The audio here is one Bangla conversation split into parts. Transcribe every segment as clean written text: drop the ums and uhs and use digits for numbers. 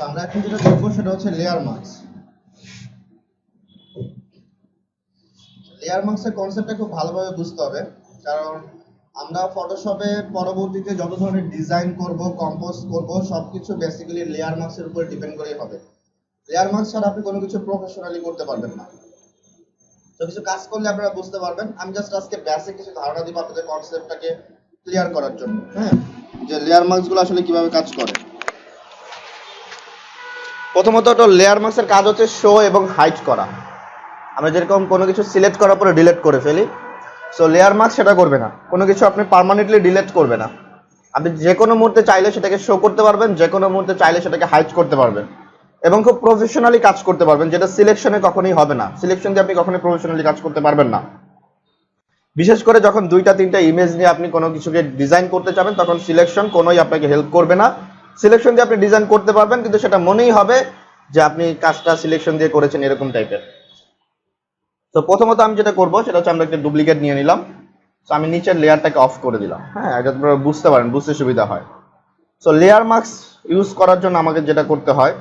আমরা এখন যেটা দেখবো সেটা হচ্ছে লেয়ার মাস্ক। লেয়ার মাস্কের কনসেপ্টটা খুব ভালোভাবে বুঝতে হবে, কারণ আমরা ফটোশপে পরবর্তীতে যত ধরনের ডিজাইন করব, কম্পোজ করব, সবকিছু বেসিক্যালি লেয়ার মাস্কের উপর ডিপেন্ড করেই হবে। লেয়ার মাস্ক ছাড়া আপনি কোনো কিছু প্রফেশনালি করতে পারবেন না। তো কিছু কাজ করলে আপনারা বুঝতে পারবেন। আমি জাস্ট আজকে বেসিক কিছু ধারণা দিব আপনাদের কনসেপ্টটাকে ক্লিয়ার করার জন্য, হ্যাঁ, যে লেয়ার মাস্কগুলো আসলে কিভাবে কাজ করে। প্রথমত তো লেয়ার মাস্কের কাজ হচ্ছে শো এবং হাইড করা। আমরা যেরকম কোনো কিছু সিলেক্ট করার পরে ডিলিট করে ফেলি, সো লেয়ার মাস্ক সেটা করবে না। কোনো কিছু আপনি পার্মানেন্টলি ডিলিট করবে না। আপনি যে কোনো মুহূর্তে চাইলে সেটাকে শো করতে পারবেন, যে কোনো মুহূর্তে চাইলে সেটাকে হাইড করতে পারবেন, এবং খুব প্রফেশনালি কাজ করতে পারবেন, যেটা সিলেকশনে কখনোই হবে না। সিলেকশন দিয়ে আপনি কখনোই প্রফেশনালি কাজ করতে পারবেন না। বিশেষ করে যখন দুইটা তিনটা ইমেজ নিয়ে আপনি কোনো কিছুকে ডিজাইন করতে চাবেন, তখন সিলেকশন কোনোই আপনাকে হেল্প করবে না। সিলেকশন দিয়ে আপনি ডিজাইন করতে পারবেন, কিন্তু সেটা মনেই হবে যে আপনি কাজটা সিলেকশন দিয়ে করেছেন, এরকম টাইপের। তো প্রথমত আমি যেটা করবো সেটা হচ্ছে আমরা একটা ডুপ্লিকেট নিয়ে নিলাম। তো আমি নিচের লেয়ারটাকে অফ করে দিলাম, হ্যাঁ, এটা আপনারা বুঝতে পারেন, বুঝতে সুবিধা হয়। সো লেয়ার মাস্ক ইউজ করার জন্য আমাকে যেটা করতে হয়,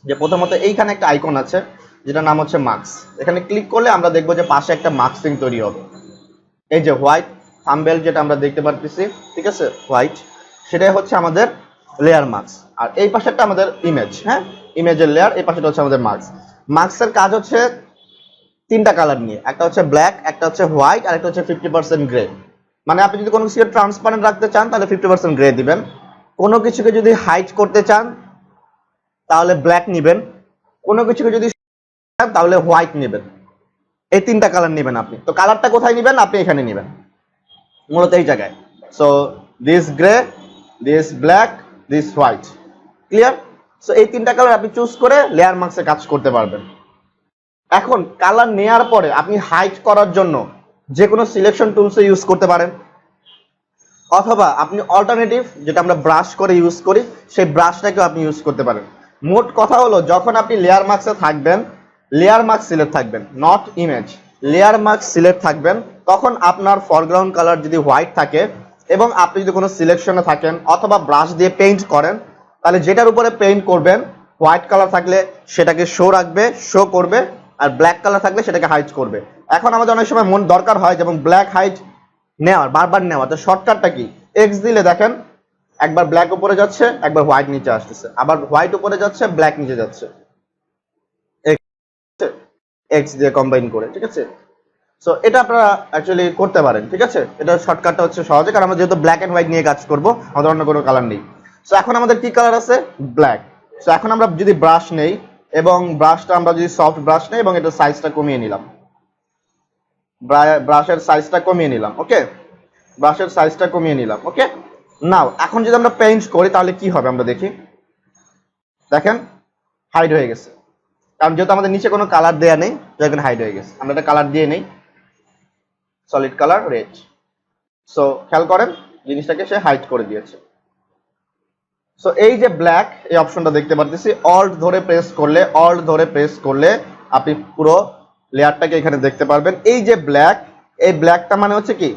যে প্রথমত এইখানে একটা আইকন আছে যেটার নাম হচ্ছে মাস্ক। এখানে ক্লিক করলে আমরা দেখবো যে পাশে একটা মাস্কিং তৈরি হবে। এই যে হোয়াইট থাম্বনেল যেটা আমরা দেখতে পাচ্ছি, ঠিক আছে, হোয়াইট, সেটাই হচ্ছে আমাদের লেয়ার মাস্ক। আর এই পাশেরটা আমাদের ইমেজ, হ্যাঁ, ইমেজের লেয়ার, এই পাশেটা হচ্ছে আমাদের মাস্ক। মাস্কের কাজ হচ্ছে তিনটা কালার নিয়ে, একটা হচ্ছে ব্ল্যাক, একটা হচ্ছে হোয়াইট, আর একটা হচ্ছে 50% গ্রে। মানে আপনি যদি কোনো কিছুকে ট্রান্সপারেন্ট রাখতে চান তাহলে 50% গ্রে দিবেন। কোনো কিছুকে যদি হাইড করতে চান তাহলে ব্ল্যাক নেবেন। কোনো কিছুকে যদি চান তাহলে হোয়াইট নেবেন। এই তিনটা কালার নেবেন আপনি। তো কালারটা কোথায় নেবেন? আপনি এখানে নেবেন, মূলত এই জায়গায়। So this grey, this black, this white, clear? So এই তিনটা কালার আপনি চুজ করে লেয়ার মাস্কে কাজ করতে পারবেন। এখন কালার নেওয়ার পরে আপনি হাইড করার জন্য যে কোনো সিলেকশন টুলস ইউজ করতে পারেন, অথবা আপনি অল্টারনেটিভ যেটা আমরা ব্রাশ করে ইউজ করি সেই ব্রাশটাকেও আপনি ইউজ করতে পারেন। মোট কথা হলো, যখন আপনি লেয়ার মাস্কে থাকবেন, লেয়ার মাস্ক সিলেক্ট থাকবেন, not image, layer mask select থাকবেন, তখন আপনার ফরগ্রাউন্ড কালার যদি হোয়াইট থাকে এবং আপনি যদি কোনো সিলেকশনে থাকেন অথবা ব্রাশ দিয়ে পেইন্ট করেন, তাহলে যেটার উপরে পেইন্ট করবেন হোয়াইট কালার থাকলে সেটাকে শো রাখবে, শো করবে, আর ব্ল্যাক কালার থাকলে সেটাকে হাইড করবে। এখন আমাদের অনেক সময় মন দরকার হয় যেমন ব্ল্যাক হাইড নেওয়ার, বারবার নেওয়া, তো শর্টকাটটা কি? এক্স দিলে দেখেন একবার ব্ল্যাক উপরে যাচ্ছে, একবার হোয়াইট নিচে আসতেছে, আবার হোয়াইট উপরে যাচ্ছে, ব্ল্যাক নিচে যাচ্ছে, এক্স দিয়ে কম্বাইন করে, ঠিক আছে? সো এটা আপনারা অ্যাকচুয়ালি করতে পারেন, ঠিক আছে? এটা শর্টকাটটা হচ্ছে সহজে, কারণ আমরা যেহেতু ব্ল্যাক এন্ড হোয়াইট নিয়ে কাজ করব, আমাদের অন্য কোনো কালার নেই। সো এখন আমাদের কি কালার আছে? ব্ল্যাক। সো এখন আমরা যদি ব্রাশ নেই এবং ব্রাশটা আমরা যদি সফট ব্রাশ নেই এবং এটা সাইজটা কমিয়ে নিলাম, ব্রাশের সাইজটা কমিয়ে নিলাম, ওকে, ব্রাশের সাইজটা কমিয়ে নিলাম, ওকে। নাও এখন যদি আমরা পেইন্ট করি তাহলে কি হবে আমরা দেখি। দেখেন হাইড হয়ে গেছে, কারণ যেহেতু আমাদের নিচে কোনো কালার দেয়া নেই, যেখানে হাইড হয়ে গেছে। আমরা একটা কালার দিয়ে নেই, সলিড কালার রেড। সো খেয়াল করেন জিনিসটাকে সে হাইড করে দিয়েছে। সো এই যে ব্ল্যাক, এই অপশনটা দেখতে পাচ্ছি, অল্ট ধরে প্রেস করলে, অল্ট ধরে প্রেস করলে আপনি পুরো লেয়ারটাকে এখানে দেখতে পারবেন। এই যে ব্ল্যাক, এই ব্ল্যাকটা মানে হচ্ছে কি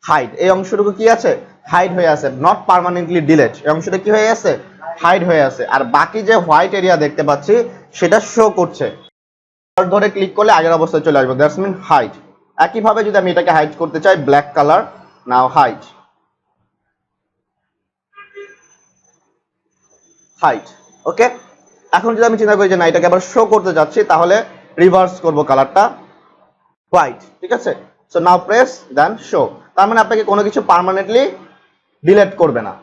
হাইড। এই অংশটুকু কি আছে? হাইড হয়ে আছে, নট পার্মানেন্টলি ডিলিট। এই অংশটা কি হয়ে আছে? হাইড হয়ে আছে। আর বাকি যে হোয়াইট এরিয়া দেখতে পাচ্ছি সেটা শো করছে। অল্ট ধরে ক্লিক করলে আগের অবস্থায় চলে আসবে, দ্যাটস মিন হাইড। একইভাবে যদি আমি এটাকে হাইড করতে চাই, ব্ল্যাক কালার, নাও হাইড, হাইড, ওকে। এখন যদি আমি চিন্তা করি যে না এটাকে আবার শো করতে যাচ্ছি, তাহলে রিভার্স করব কালারটা, হোয়াইট, ঠিক আছে? সো নাও প্রেস দেন শো। তার মানে আপনাকে কোনো কিছু পার্মানেন্টলি ডিলিট করবে না,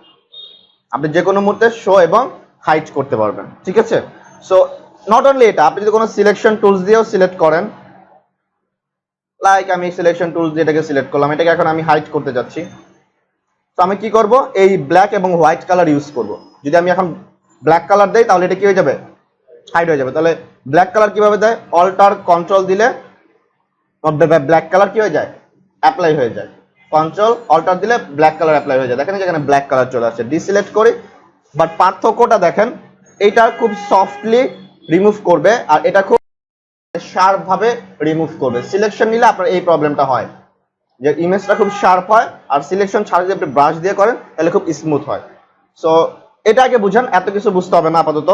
আপনি যে কোনো মুহূর্তে শো এবং হাইড করতে পারবেন, ঠিক আছে? সো নট অনলি এটা, আপনি যদি কোনো সিলেকশন টুলস দিয়েও সিলেক্ট করেন, লাইক আমি সিলেকশন টুলস দিয়ে এটাকে সিলেক্ট করলাম, এটাকে এখন আমি হাইড করতে যাচ্ছি। তো আমি কি করব? এই ব্ল্যাক এবং হোয়াইট কালার ইউজ করব। যদি আমি এখন ব্ল্যাক কালার দেই তাহলে এটা কি হয়ে যাবে? হাইড হয়ে যাবে। তাহলে ব্ল্যাক কালার কিভাবে দেয়? অল্টার কন্ট্রোল দিলে ব্ল্যাক কালার কি হয়ে যায়? অ্যাপ্লাই হয়ে যায়। কন্ট্রোল অল্টার দিলে ব্ল্যাক কালার অ্যাপ্লাই হয়ে যায়। দেখেন যেখানে ব্ল্যাক কালার চলে আসছে। ডিসিলেক্ট করি, বাট পার্থক্যটা দেখেন, এটা খুব সফটলি রিমুভ করবে আর এটা খুব শার্প ভাবে রিমুভ করবে। সিলেকশন নিলে আপনার এই প্রবলেমটা হয় যে ইমেজটা খুব শার্প হয়, আর সিলেকশন ছাড়া যদি আপনি ব্রাশ দিয়ে করেন তাহলে খুব স্মুথ হয়। সো এটা আগে বুঝেন, এত কিছু বুঝতে হবে না আপাতত।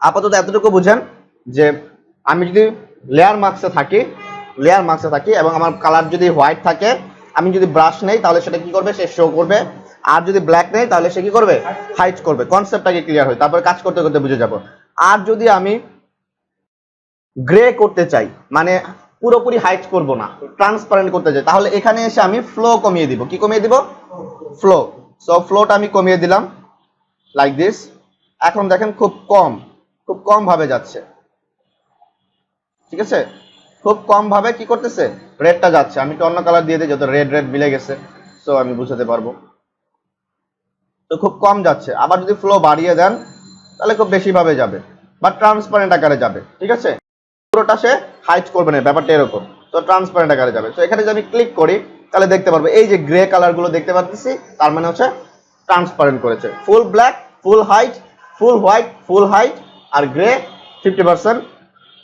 আপাতত এতটুকু বুঝেন যে আমি যদি লেয়ার মার্কসে থাকি এবং আমার কালার যদি হোয়াইট থাকে, আমি যদি ব্রাশ নেই তাহলে সেটা কি করবে, সে শো করবে। আর যদি ব্ল্যাক নেই তাহলে সে কি করবে, হাইড করবে। কনসেপ্টটাকে ক্লিয়ার হয়, তারপর কাজ করতে করতে বুঝে যাব। আর যদি আমি গ্রে করতে চাই, মানে পুরোপুরি হাইড করব না, ট্রান্সপারেন্ট করতে চাই, তাহলে এখানে এসে আমি ফ্লো কমিয়ে দিব। কি কমিয়ে দিব? ফ্লো। সো ফ্লোটা আমি কমিয়ে দিলাম লাইক দিস। এখন দেখেন খুব কম ভাবে যাচ্ছে, ঠিক আছে? খুব কম ভাবে কি করতেছে, রেডটা যাচ্ছে। আমি একটু অন্য কালার দিয়ে দিই, যত রেড মিলে গেছে, সো আমি বুঝাতে পারবো। তো খুব কম যাচ্ছে। আবার যদি ফ্লো বাড়িয়ে দেন তাহলে খুব বেশি ভাবে যাবে বা ট্রান্সপারেন্ট আকারে যাবে, ঠিক আছে? পুরোটা সে হাইড করবে না, ব্যাপারটা এরকম। তো ট্রান্সপারেন্ট আকারে যাবে। তো এখানে যদি আমি ক্লিক করি তাহলে দেখতে পারবো এই যে গ্রে কালার গুলো দেখতে পাচ্ছি, তার মানে হচ্ছে ট্রান্সপারেন্ট করেছে। Full black, full white, full white, full white, আর গ্রে 50%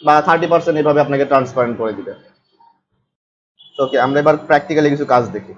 বা 30% এইভাবে আপনাকে ট্রান্সপারেন্ট করে দিবে। ওকে, আমরা এবার প্র্যাকটিক্যালি কিছু কাজ দেখি।